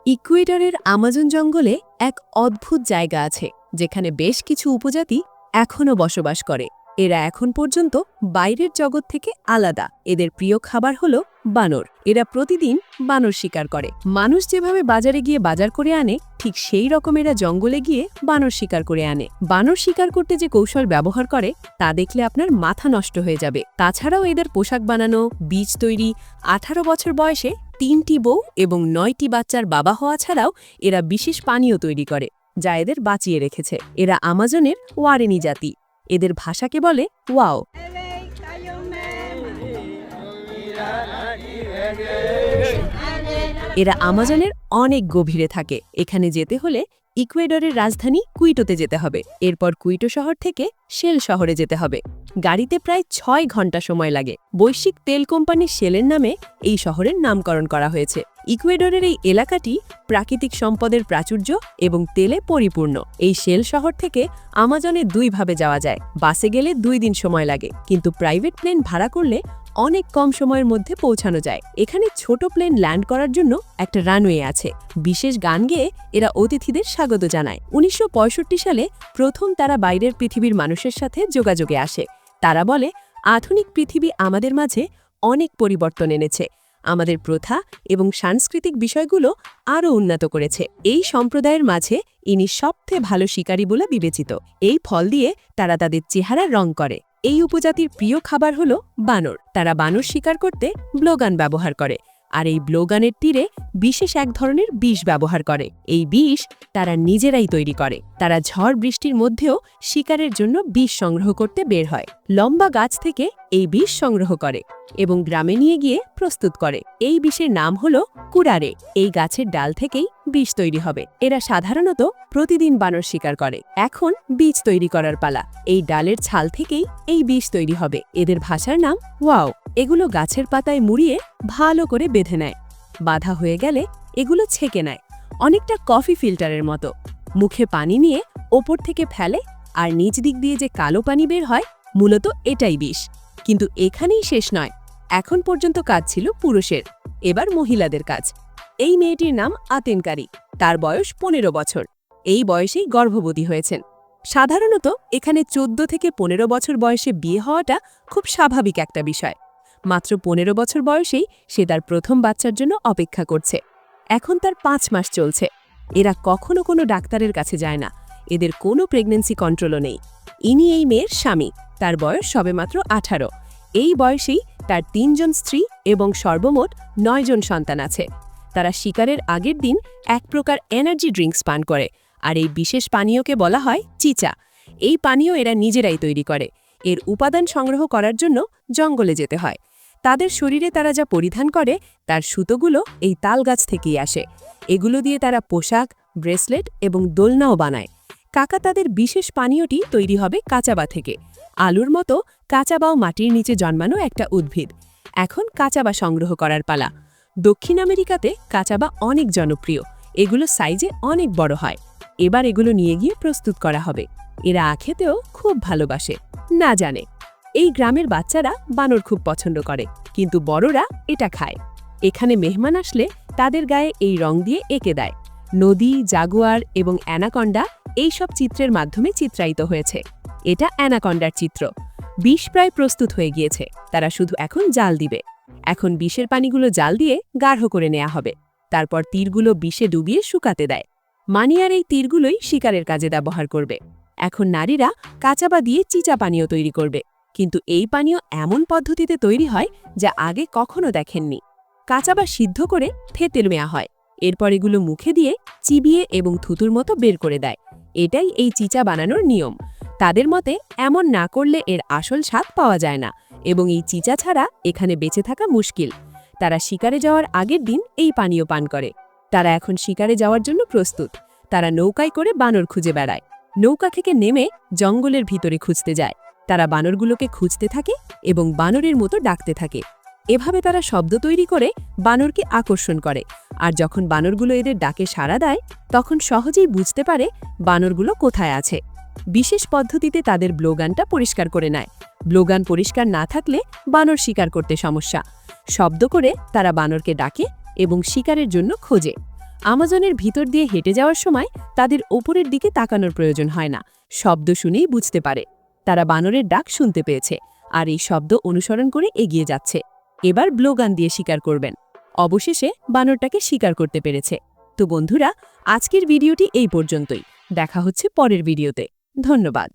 ইকুয়েডরের Amazon জঙ্গলে এক অদ্ভুত জায়গা আছে যেখানে বেশ কিছু উপজাতি এখনও বসবাস করে। এরা এখন পর্যন্ত বাইরের জগৎ থেকে আলাদা। এদের প্রিয় খাবার হলো বানর। এরা প্রতিদিন বানর শিকার করে। মানুষ যেভাবে বাজারে গিয়ে বাজার করে আনে, ঠিক সেই রকম এরা জঙ্গলে গিয়ে বানর শিকার করে আনে। বানর শিকার করতে যে কৌশল ব্যবহার করে তা দেখলে আপনার মাথা নষ্ট হয়ে যাবে। তাছাড়াও এদের পোশাক বানানো, বীজ তৈরি, 18 বছর বয়সে 3টি বউ এবং 9টি বাচ্চার বাবা হওয়া ছাড়াও এরা বিশেষ পানীয় তৈরি করে, যা এদের বাঁচিয়ে রেখেছে। এরা আমাজনের ওয়ারেনি জাতি। এদের ভাষাকে বলে ওয়াও। এরা আমাজনের অনেক গভীরে থাকে। এখানে যেতে হলে ইকুয়েডরের রাজধানী কুইটোতে যেতে হবে। এরপর কুইটো শহর থেকে শেল শহরে যেতে হবে। গাড়িতে প্রায় 6 ঘন্টা সময় লাগে। বৈশ্বিক তেল কোম্পানি শেলের নামে এই শহরের নামকরণ করা হয়েছে। ইকুয়েডরের এই এলাকাটি প্রাকৃতিক সম্পদের প্রাচুর্য এবং তেলে পরিপূর্ণ। এই শেল শহর থেকে আমাজনে 2 ভাবে যাওয়া যায়। বাসে গেলে 2 দিন সময় লাগে, কিন্তু প্রাইভেট প্লেন ভাড়া করলে অনেক কম সময়ের মধ্যে পৌঁছানো যায়। এখানে ছোট প্লেন ল্যান্ড করার জন্য একটা রানওয়ে আছে। বিশেষ গান গেয়ে এরা অতিথিদের স্বাগত জানায়। 1965 সালে প্রথম তারা বাইরের পৃথিবীর মানুষের সাথে যোগাযোগে আসে। তারা বলে, আধুনিক পৃথিবী আমাদের মাঝে অনেক পরিবর্তন এনেছে, আমাদের প্রথা এবং সাংস্কৃতিক বিষয়গুলো আরও উন্নত করেছে। এই সম্প্রদায়ের মাঝে ইনি সবচেয়ে ভালো শিকারী বলে বিবেচিত। এই ফল দিয়ে তারা তাদের চেহারা রং করে। এই উপজাতির প্রিয় খাবার হলো বানর। তারা বানর শিকার করতে ব্লোগান ব্যবহার করে, আর এই ব্লোগানের তীরে বিশেষ এক ধরনের বিষ ব্যবহার করে। এই বিষ তারা নিজেরাই তৈরি করে। তারা ঝড় বৃষ্টির মধ্যেও শিকারের জন্য বিষ সংগ্রহ করতে বের হয়। লম্বা গাছ থেকে এই বিষ সংগ্রহ করে এবং গ্রামে নিয়ে গিয়ে প্রস্তুত করে। এই বিষের নাম হলো কুড়ারে। এই গাছের ডাল থেকেই বিষ তৈরি হবে। এরা সাধারণত প্রতিদিন বানর শিকার করে। এখন বীজ তৈরি করার পালা। এই ডালের ছাল থেকেই এই বিষ তৈরি হবে। এদের ভাষার নাম ওয়াও। এগুলো গাছের পাতায় মুড়িয়ে ভালো করে বেঁধে নেয়। বাঁধা হয়ে গেলে এগুলো ছেঁকে নেয়, অনেকটা কফি ফিল্টারের মতো। মুখে পানি নিয়ে ওপর থেকে ফেলে, আর নিচ দিক দিয়ে যে কালো পানি বের হয়, মূলত এটাই বিষ। কিন্তু এখানেই শেষ নয়। এখন পর্যন্ত কাজ ছিল পুরুষের, এবার মহিলাদের কাজ। এই মেয়েটির নাম আতেনকারী। তার বয়স 15 বছর। এই বয়সেই গর্ভবতী হয়েছেন। সাধারণত এখানে 14 থেকে 15 বছর বয়সে বিয়ে হওয়াটা খুব স্বাভাবিক একটা বিষয়। মাত্র 15 বছর বয়সেই সে তার প্রথম বাচ্চার জন্য অপেক্ষা করছে। এখন তার 5 মাস চলছে। এরা কখনো কোনো ডাক্তারের কাছে যায় না। এদের কোনো প্রেগন্যান্সি কন্ট্রোলও নেই। ইনি এই মেয়ের স্বামী। তার বয়স সবেমাত্র 18। এই বয়সেই তার 3 জন স্ত্রী এবং সর্বমোট 9 জন সন্তান আছে। তারা শিকারের আগের দিন এক প্রকার এনার্জি ড্রিঙ্কস পান করে, আর এই বিশেষ পানীয়কে বলা হয় চিচা। এই পানীয় এরা নিজেরাই তৈরি করে। এর উপাদান সংগ্রহ করার জন্য জঙ্গলে যেতে হয়। তাদের শরীরে তারা যা পরিধান করে তার সুতোগুলো এই তাল গাছ থেকেই আসে। এগুলো দিয়ে তারা পোশাক, ব্রেসলেট এবং দোলনাও বানায়। কাকা তাদের বিশেষ পানীয়টি তৈরি হবে কাচাবা থেকে। আলুর মতো কাচাবাও মাটির নিচে জন্মানো একটা উদ্ভিদ। এখন কাচাবা সংগ্রহ করার পালা। দক্ষিণ আমেরিকাতে কাচাবা অনেক জনপ্রিয়। এগুলো সাইজে অনেক বড় হয়। এবার এগুলো নিয়ে গিয়ে প্রস্তুত করা হবে। এরা খেতেও খুব ভালোবাসে। না জানে এই গ্রামের বাচ্চারা বানর খুব পছন্দ করে, কিন্তু বড়রা এটা খায়। এখানে মেহমান আসলে তাদের গায়ে এই রং দিয়ে এঁকে দেয়। নদী, জাগুয়ার এবং অ্যানাকন্ডা এইসব চিত্রের মাধ্যমে চিত্রায়িত হয়েছে। এটা অ্যানাকন্ডার চিত্র। বিষ প্রায় প্রস্তুত হয়ে গিয়েছে। তারা শুধু এখন জাল দিবে। এখন বিষের পানিগুলো জাল দিয়ে গাঢ় করে নেওয়া হবে। তারপর তীরগুলো বিষে ডুবিয়ে শুকাতে দেয়। মানিয়ার এই তীরগুলোই শিকারের কাজে ব্যবহার করবে। এখন নারীরা কাচাবা দিয়ে চিচা পানীয় তৈরি করবে, কিন্তু এই পানীয় এমন পদ্ধতিতে তৈরি হয় যা আগে কখনো দেখেননি। কাচাবা সিদ্ধ করে থেতে নেওয়া হয়। এরপর এগুলো মুখে দিয়ে চিবিয়ে এবং থুতুর মতো বের করে দেয়। এটাই এই চিচা বানানোর নিয়ম। তাদের মতে এমন না করলে এর আসল স্বাদ পাওয়া যায় না, এবং এই চিচা ছাড়া এখানে বেঁচে থাকা মুশকিল। তারা শিকারে যাওয়ার আগের দিন এই পানীয় পান করে। তারা এখন শিকারে যাওয়ার জন্য প্রস্তুত। তারা নৌকায় করে বানর খুঁজে বেড়ায়। নৌকা থেকে নেমে জঙ্গলের ভিতরে খুঁজতে যায়। তারা বানরগুলোকে খুঁজতে থাকে এবং বানরের মতো ডাকতে থাকে। এভাবে তারা শব্দ তৈরি করে বানরকে আকর্ষণ করে, আর যখন বানরগুলো এদের ডাকে সাড়া দেয় তখন সহজেই বুঝতে পারে বানরগুলো কোথায় আছে। বিশেষ পদ্ধতিতে তাদের ব্লোগানটা পরিষ্কার করে নেয়। ব্লোগান পরিষ্কার না থাকলে বানর শিকার করতে সমস্যা। শব্দ করে তারা বানরকে ডাকে এবং শিকারের জন্য খোঁজে। আমাজনের ভিতর দিয়ে হেঁটে যাওয়ার সময় তাদের ওপরের দিকে তাকানোর প্রয়োজন হয় না, শব্দ শুনেই বুঝতে পারে তারা বানরের ডাক শুনতে পেয়েছে আর এই শব্দ অনুসরণ করে এগিয়ে যাচ্ছে। এবার ব্লোগান দিয়ে শিকার করবেন। অবশেষে বানরটাকে শিকার করতে পেরেছে। তো বন্ধুরা, আজকের ভিডিওটি এই পর্যন্তই। দেখা হচ্ছে পরের ভিডিওতে। ধন্যবাদ।